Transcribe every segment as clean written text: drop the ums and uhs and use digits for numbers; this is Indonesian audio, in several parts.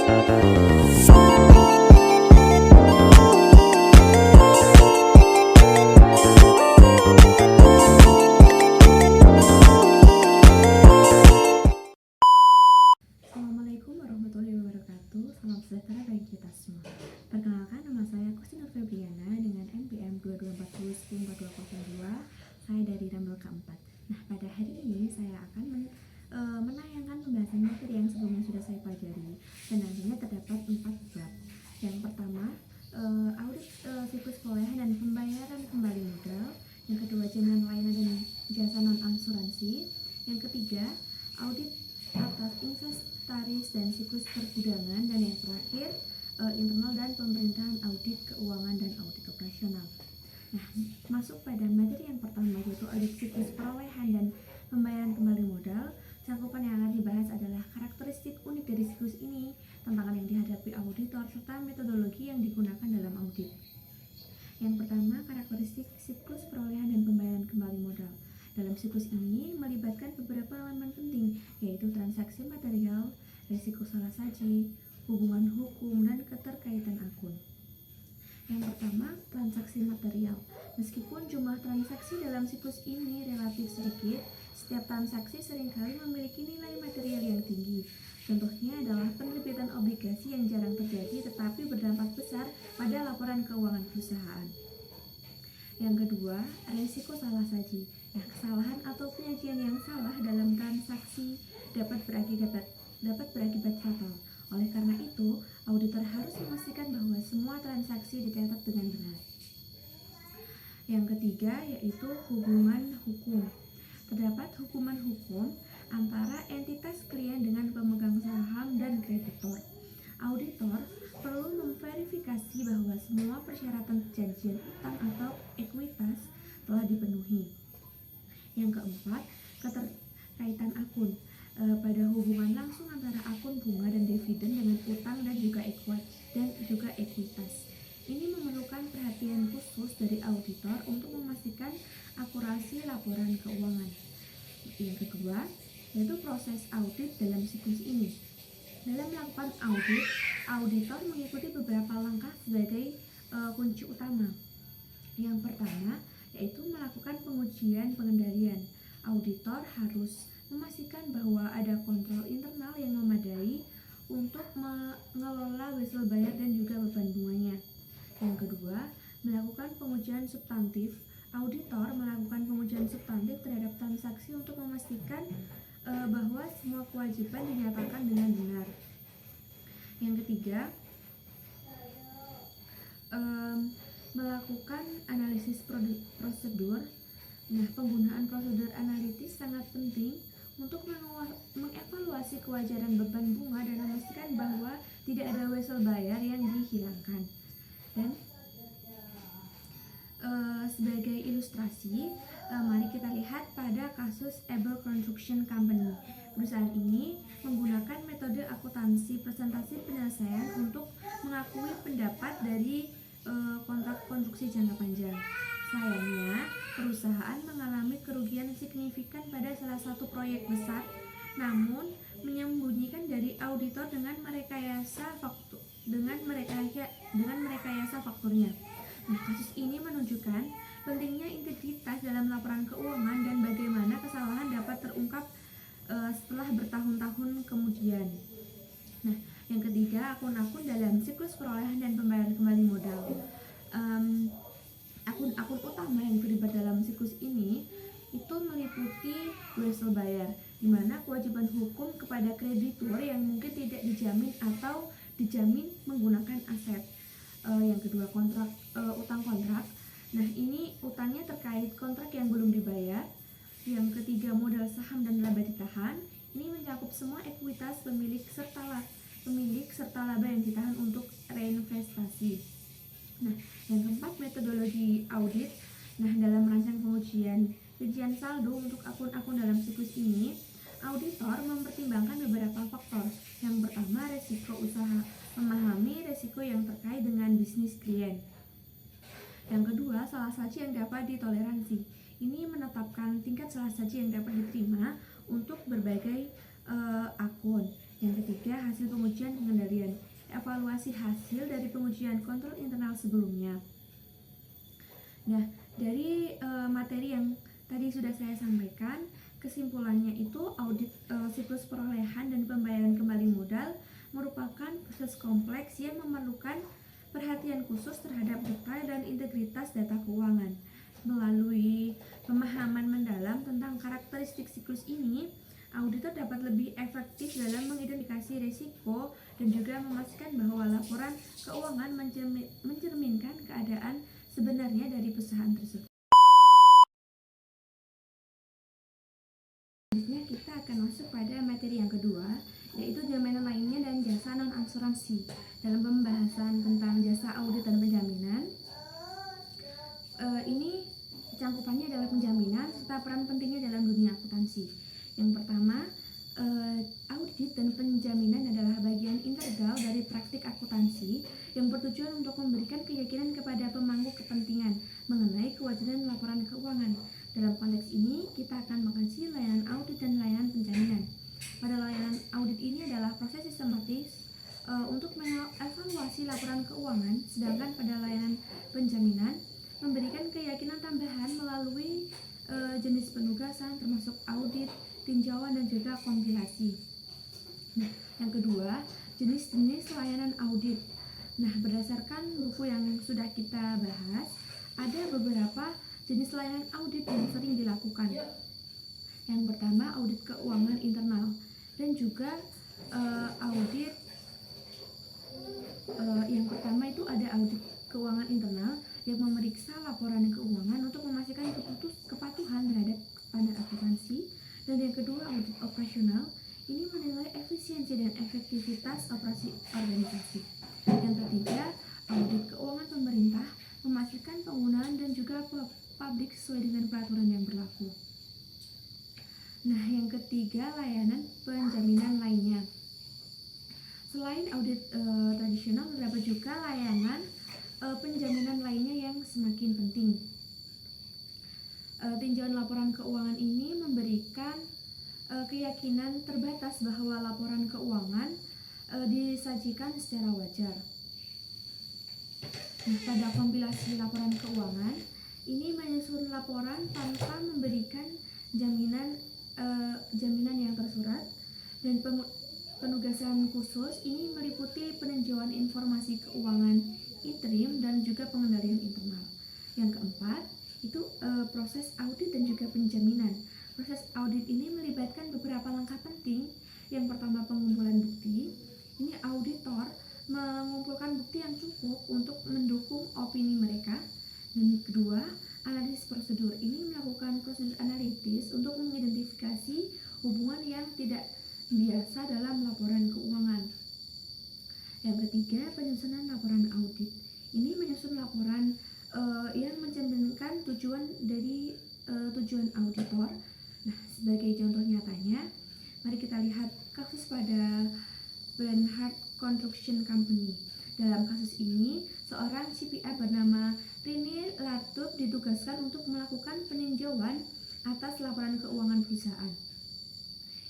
Assalamualaikum warahmatullahi wabarakatuh. Salam sejahtera bagi kita semua. Perkenalkan, nama saya Kustina Febriana dengan NPM 2240-10420. Saya dari Ramil K4. Nah, pada hari ini saya akan menayangkan pembahasan materi yang sebelumnya sudah saya pelajari, dan nantinya terdapat 4 bab. Yang pertama, audit siklus perolehan dan pembayaran kembali modal. Yang kedua, jaminan layanan dan jasa non asuransi. Yang ketiga, audit atas inventaris dan siklus pergudangan. Dan yang terakhir, internal dan pemerintahan, audit keuangan dan audit operasional. Nah, masuk pada materi yang pertama, yaitu audit siklus perolehan dan pembayaran kembali modal. Cakupan yang akan dibahas adalah karakteristik unik dari siklus ini, tantangan yang dihadapi auditor, serta metodologi yang digunakan dalam audit. Yang pertama, karakteristik siklus perolehan dan pembayaran kembali modal. Dalam siklus ini melibatkan beberapa elemen penting, yaitu transaksi material, risiko salah saji, hubungan hukum, dan keterkaitan akun. Yang pertama, transaksi material. Meskipun jumlah transaksi dalam siklus ini relatif sedikit, setiap transaksi seringkali memiliki nilai material yang tinggi. Contohnya adalah penerbitan obligasi yang jarang terjadi tetapi berdampak besar pada laporan keuangan perusahaan. Yang kedua, risiko salah saji. Nah, kesalahan atau penyajian yang salah dalam transaksi dapat berakibat fatal. Oleh karena itu, auditor harus memastikan bahwa semua transaksi dicatat dengan benar. Yang ketiga, yaitu hubungan hukum. Terdapat hubungan hukum antara entitas klien dengan pemegang saham dan kreditor. Auditor perlu memverifikasi bahwa semua persyaratan perjanjian utang atau ekuitas telah dipenuhi. Yang keempat, keterkaitan akun. Pada hubungan langsung antara akun bunga dan dividen dengan utang dan juga ekuitas. Ini memerlukan perhatian khusus dari auditor untuk memastikan akurasi laporan keuangan. Yang kedua, yaitu proses audit dalam siklus ini. Dalam melakukan audit, auditor mengikuti beberapa langkah sebagai kunci utama. Yang pertama, yaitu melakukan pengujian pengendalian. Auditor harus memastikan bahwa ada kontrol internal yang memadai untuk mengelola wesel bayar dan juga beban bunganya. Yang kedua, melakukan pengujian substantif. Auditor melakukan pengujian substantif terhadap transaksi untuk memastikan bahwa semua kewajiban dinyatakan dengan benar. Yang ketiga, melakukan analisis prosedur. Nah, penggunaan prosedur analitis sangat penting untuk mengevaluasi kewajaran beban bunga dan memastikan bahwa tidak ada wesel bayar yang dihilangkan. Dan sebagai ilustrasi, mari kita lihat pada kasus Able Construction Company. Perusahaan ini menggunakan metode akuntansi presentasi penyelesaian untuk mengakui pendapat dari kontrak konstruksi jangka panjang. Sayangnya, perusahaan mengalami kerugian signifikan pada salah satu proyek besar, namun menyembunyikan dari auditor dengan merekayasa fakturnya. Nah, kasus ini menunjukkan pentingnya integritas dalam laporan keuangan dan bagaimana kesalahan dapat terungkap setelah bertahun-tahun kemudian. Nah, yang ketiga, akun-akun dalam siklus perolehan dan pembayaran kembali modal. Akun-akun utama yang terlibat dalam siklus ini itu meliputi wesel bayar, di mana kewajiban hukum kepada kreditur yang mungkin tidak dijamin atau dijamin menggunakan aset. Yang kedua, utang kontrak. Nah, ini utangnya terkait kontrak yang belum dibayar. Yang ketiga, modal saham dan laba ditahan. Ini mencakup semua ekuitas pemilik serta laba yang ditahan untuk reinvestasi. Nah, yang keempat, metodologi audit. Nah, dalam merancang pengujian rincian saldo untuk akun-akun dalam siklus ini, auditor mempertimbangkan beberapa faktor. Yang pertama, resiko usaha. Memahami resiko yang terkait dengan bisnis klien. Yang kedua, salah saji yang dapat ditoleransi. Ini menetapkan tingkat salah saji yang dapat diterima untuk berbagai akun. Yang ketiga, hasil pengujian pengendalian, evaluasi hasil dari pengujian kontrol internal sebelumnya. Nah, dari materi yang tadi sudah saya sampaikan, kesimpulannya itu audit siklus perolehan dan pembayaran kembali modal merupakan proses kompleks yang memerlukan perhatian khusus terhadap detail dan integritas data keuangan. Melalui pemahaman mendalam tentang karakteristik siklus ini, auditor dapat lebih efektif dalam mengidentifikasi risiko dan juga memastikan bahwa laporan keuangan mencerminkan keadaan sebenarnya dari perusahaan tersebut. Selanjutnya kita akan masuk pada materi yang kedua, yaitu jaminan lainnya dan jasa non-asuransi. Dalam pembahasan tentang jasa audit dan penjaminan, ini cangkupannya adalah penjaminan serta peran pentingnya dalam dunia akuntansi. Yang pertama, audit dan penjaminan adalah bagian integral dari praktik akuntansi yang bertujuan untuk memberikan keyakinan kepada pemangku kepentingan mengenai kewajaran laporan keuangan. Dalam konteks ini, kita akan mengkaji layanan audit dan layanan penjaminan. Pada layanan audit ini adalah proses sistematis untuk mengevaluasi laporan keuangan, sedangkan pada layanan penjaminan memberikan keyakinan tambahan melalui jenis penugasan termasuk audit, tinjauan, dan juga kompilasi. Nah, yang kedua, jenis-jenis layanan audit. Nah, berdasarkan buku yang sudah kita bahas, ada beberapa jenis layanan audit yang sering dilakukan. Yang pertama, audit keuangan internal dan juga audit yang pertama itu ada audit keuangan internal yang memeriksa laporan keuangan untuk memastikan kepatuhan terhadap standar akuntansi. Dan yang kedua, audit operasional, ini menilai efisiensi dan efektivitas operasi organisasi. Yang ketiga, audit keuangan pemerintah, memastikan penggunaan dan juga publik sesuai dengan peraturan yang berlaku. Nah, yang ketiga, layanan penjaminan lainnya. Selain audit tradisional, terdapat juga layanan penjaminan lainnya yang semakin penting. Tinjauan laporan keuangan ini memberikan keyakinan terbatas bahwa laporan keuangan disajikan secara wajar. Nah, pada kompilasi laporan keuangan, ini menyusun laporan tanpa memberikan jaminan yang tersurat, dan penugasan khusus ini meliputi peninjauan informasi keuangan interim dan juga pengendalian internal. Yang keempat, itu proses audit dan juga penjaminan. Proses audit ini melibatkan beberapa langkah penting. Yang pertama, pengumpulan bukti. Ini auditor mengumpulkan bukti yang cukup untuk mendukung opini mereka. Dan kedua, analisis prosedur. Ini melakukan proses analitis untuk mengidentifikasi hubungan yang tidak biasa dalam laporan keuangan. Yang ketiga, penyusunan laporan audit. Ini menyusun laporan yang mencerminkan tujuan dari tujuan auditor. Nah, sebagai contoh nyatanya, mari kita lihat kasus pada Bernhard Construction Company. Dalam kasus ini, seorang CPA bernama Rini Latup ditugaskan untuk melakukan peninjauan atas laporan keuangan perusahaan.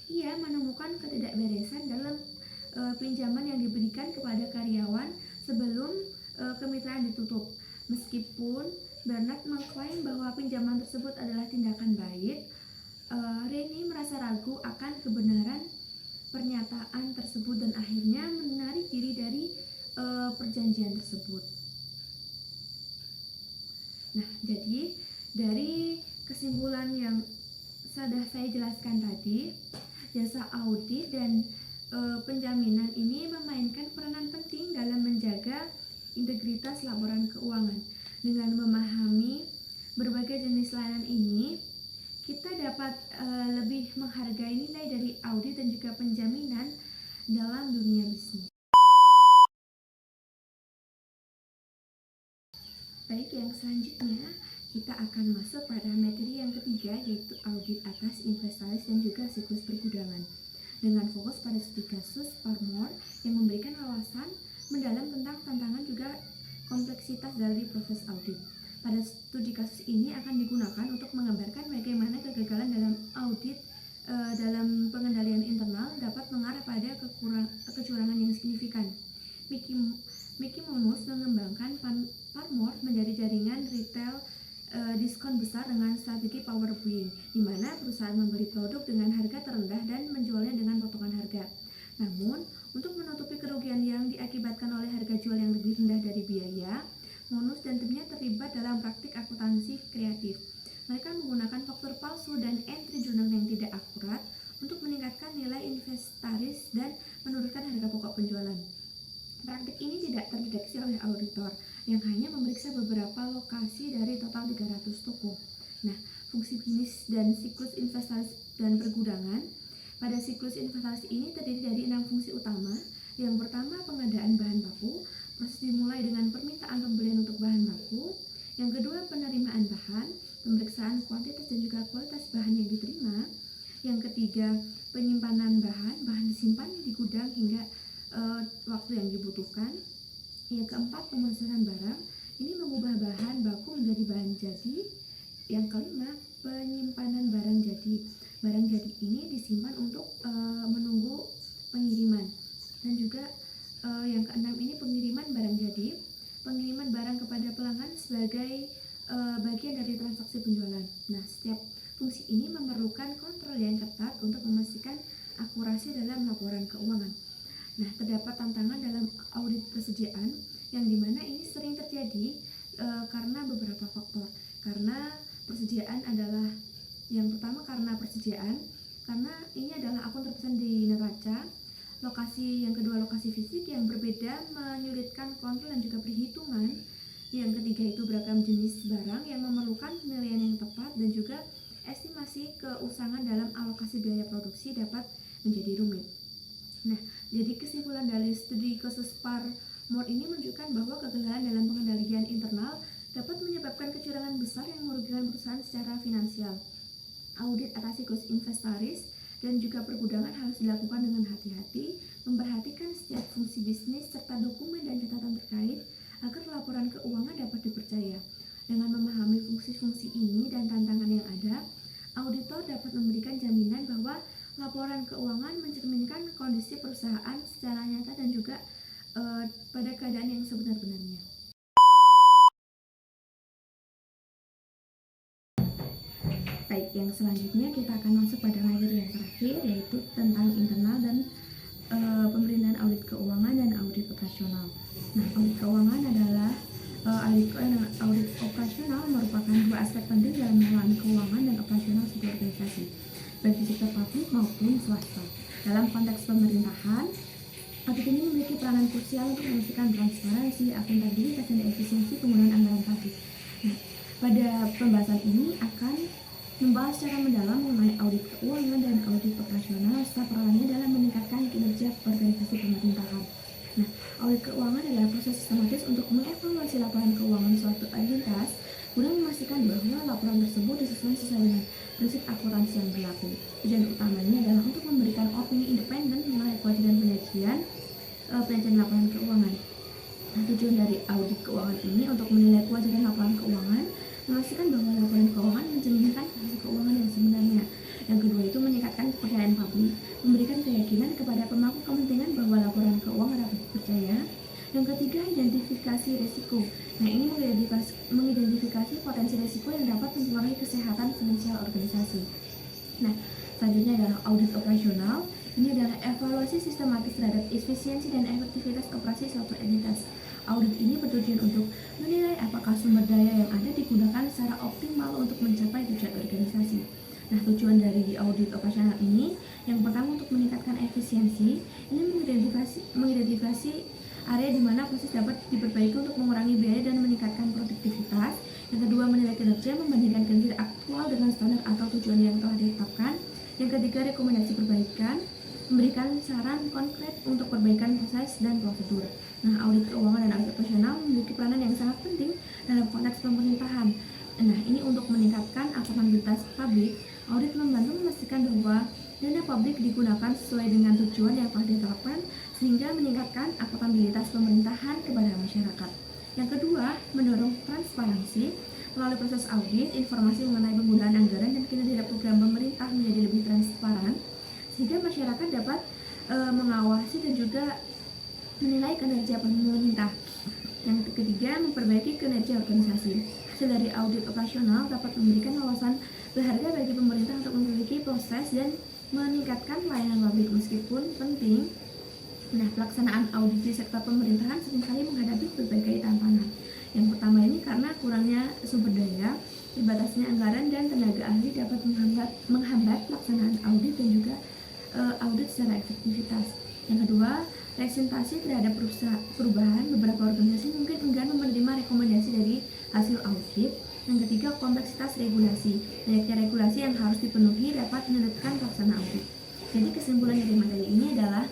Ia menemukan ketidakberesan dalam pinjaman yang diberikan kepada karyawan sebelum kemitraan ditutup. Meskipun Bernard mengklaim bahwa pinjaman tersebut adalah tindakan baik, Reni merasa ragu akan kebenaran pernyataan tersebut dan akhirnya menarik diri dari perjanjian tersebut. Nah, jadi dari kesimpulan yang sudah saya jelaskan tadi, jasa audit dan penjaminan ini memainkan peranan penting dalam menjaga integritas laporan keuangan. Dengan memahami berbagai jenis layanan ini, kita dapat lebih menghargai nilai dari audit dan juga penjaminan dalam dunia bisnis. Baik, yang selanjutnya kita akan masuk pada materi yang ketiga, yaitu audit atas inventaris dan juga siklus pergudangan, dengan fokus pada studi kasus Parmore yang memberikan wawasan mendalam tentang tantangan juga kompleksitas dari proses audit. Pada studi kasus ini akan digunakan untuk menggambarkan bagaimana kegagalan dalam audit dalam pengendalian internal dapat mengarah pada kekurangan Namun, untuk menutupi kerugian yang diakibatkan oleh harga jual yang lebih rendah dari biaya, Monus dan timnya terlibat dalam praktik akuntansi kreatif. Mereka menggunakan faktur palsu dan entry jurnal yang tidak akurat untuk meningkatkan nilai inventaris dan menurunkan harga pokok penjualan. Praktik ini tidak terdeteksi oleh auditor yang hanya memeriksa beberapa lokasi dari total 300 toko. Nah, fungsi bisnis dan siklus inventaris dan pergudangan. Pada siklus inventaris ini terdiri dari 6 fungsi utama. Yang pertama, pengadaan bahan baku. Proses dimulai dengan permintaan pembelian untuk bahan baku. Yang kedua, penerimaan bahan, pemeriksaan kuantitas dan juga kualitas bahan yang diterima. Yang ketiga, penyimpanan bahan disimpan di gudang hingga waktu yang dibutuhkan. Yang keempat, pemrosesan barang, ini mengubah bahan baku menjadi bahan jadi. Yang kelima, penyimpanan barang jadi. Barang jadi ini disimpan untuk menunggu pengiriman. Dan juga yang keenam ini pengiriman barang jadi, pengiriman barang kepada pelanggan sebagai bagian dari transaksi penjualan. Nah, setiap fungsi ini memerlukan kontrol yang ketat untuk memastikan akurasi dalam laporan keuangan. Nah, terdapat tantangan dalam audit persediaan yang dimana ini sering terjadi karena beberapa faktor. Karena persediaan adalah yang pertama karena ini adalah akun terpesan di neraca. Lokasi yang kedua, lokasi fisik yang berbeda menyulitkan kontrol dan juga perhitungan. Yang ketiga itu beragam jenis barang yang memerlukan penilaian yang tepat dan juga estimasi keusangan dalam alokasi biaya produksi dapat menjadi rumit. Nah, jadi kesimpulan dari studi kasus Par-Moore ini menunjukkan bahwa kegagalan dalam pengendalian internal dapat menyebabkan kecurangan besar yang merugikan perusahaan secara finansial. Audit atas siklus inventaris dan juga pergudangan harus dilakukan dengan hati-hati, memperhatikan setiap fungsi bisnis serta dokumen dan catatan terkait agar laporan keuangan dapat dipercaya. Dengan memahami fungsi-fungsi ini dan tantangan yang ada, auditor dapat memberikan jaminan bahwa laporan keuangan mencerminkan kondisi perusahaan secara nyata dan juga pada keadaan yang sebenar-benarnya. Baik, yang selanjutnya kita akan masuk pada materi yang terakhir, yaitu tentang internal dan pemerintahan audit keuangan dan audit operasional. Nah, audit keuangan adalah audit operasional merupakan dua aspek penting dalam pengelolaan keuangan dan operasional sebuah organisasi, baik di sektor publik maupun swasta. Dalam konteks pemerintahan, audit ini memiliki peranan krusial untuk memastikan transparansi, akuntabilitas, dan efisiensi penggunaan anggaran publik. Nah, pada pembahasan ini akan membahas secara mendalam mengenai audit keuangan dan audit operasional serta perannya dalam meningkatkan kinerja organisasi pemerintahan. Nah, audit keuangan adalah proses sistematis untuk mengevaluasi laporan keuangan suatu entitas guna memastikan bahwa laporan tersebut sesuai dengan prinsip akuntansi yang berlaku. Tujuan utamanya adalah untuk memberikan opini independen mengenai kewajiban penyajian laporan keuangan. Nah, tujuan dari audit keuangan ini untuk menilai kewajiban laporan keuangan, memastikan bahwa laporan keuangan mencerminkan kondisi keuangan yang sebenarnya. Yang kedua itu meningkatkan kepercayaan publik, memberikan keyakinan kepada pemangku kepentingan bahwa laporan keuangan dapat dipercaya. Yang ketiga, identifikasi risiko. Nah, ini mengidentifikasi potensi risiko yang dapat mempengaruhi kesehatan finansial organisasi. Nah, selanjutnya adalah audit operasional. Ini adalah evaluasi sistematis terhadap efisiensi dan efektivitas operasi suatu entitas. Audit ini bertujuan untuk menilai apakah sumber daya yang ada digunakan secara optimal untuk mencapai tujuan organisasi. Nah, tujuan dari audit operasional ini yang pertama untuk meningkatkan efisiensi, ini mengidentifikasi area di mana proses dapat diperbaiki untuk mengurangi biaya dan meningkatkan produktivitas. Yang kedua, menilai kinerja membandingkan kinerja aktual dengan standar atau tujuan yang telah ditetapkan. Yang ketiga, rekomendasi perbaikan, memberikan saran konkret untuk perbaikan proses dan prosedur. Nah, audit keuangan dan audit operasional memiliki peranan yang sangat penting dalam konteks pemerintahan. Nah, ini untuk meningkatkan akuntabilitas publik, audit membantu memastikan bahwa dana publik digunakan sesuai dengan tujuan yang telah ditetapkan sehingga meningkatkan akuntabilitas pemerintahan kepada masyarakat. Yang kedua, mendorong transparansi. Melalui proses audit, informasi mengenai penggunaan anggaran dan kinerja program pemerintah menjadi lebih transparan sehingga masyarakat dapat mengawasi dan juga menilai kinerja pemerintah. Yang ketiga, memperbaiki kinerja organisasi. Hasil dari audit operasional dapat memberikan wawasan berharga bagi pemerintah untuk memiliki proses dan meningkatkan pelayanan publik. Meskipun penting, Nah, pelaksanaan audit di sektor pemerintahan seringkali menghadapi berbagai tantangan. Yang pertama ini karena kurangnya sumber daya, terbatasnya anggaran dan tenaga ahli dapat menghambat pelaksanaan audit dan juga audit secara efektivitas. Yang kedua, representasi terhadap perubahan. Beberapa organisasi mungkin enggan menerima rekomendasi dari hasil audit. Yang ketiga, kompleksitas regulasi. Banyaknya regulasi yang harus dipenuhi dapat menyulitkan pelaksanaan audit. Jadi kesimpulan dari materi ini adalah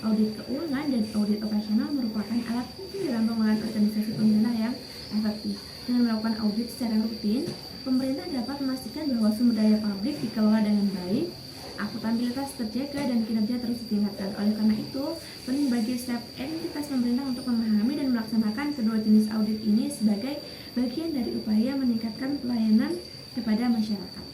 audit keuangan dan audit operasional merupakan alat penting dalam pengelolaan organisasi pemerintah yang efektif. Dengan melakukan audit secara rutin, pemerintah dapat memastikan bahwa sumber daya publik dikelola dengan baik, akuntabilitas terjaga, dan kinerja terus ditingkatkan. Oleh karena itu, penting bagi setiap entitas pemerintah untuk memahami dan melaksanakan kedua jenis audit ini sebagai bagian dari upaya meningkatkan pelayanan kepada masyarakat.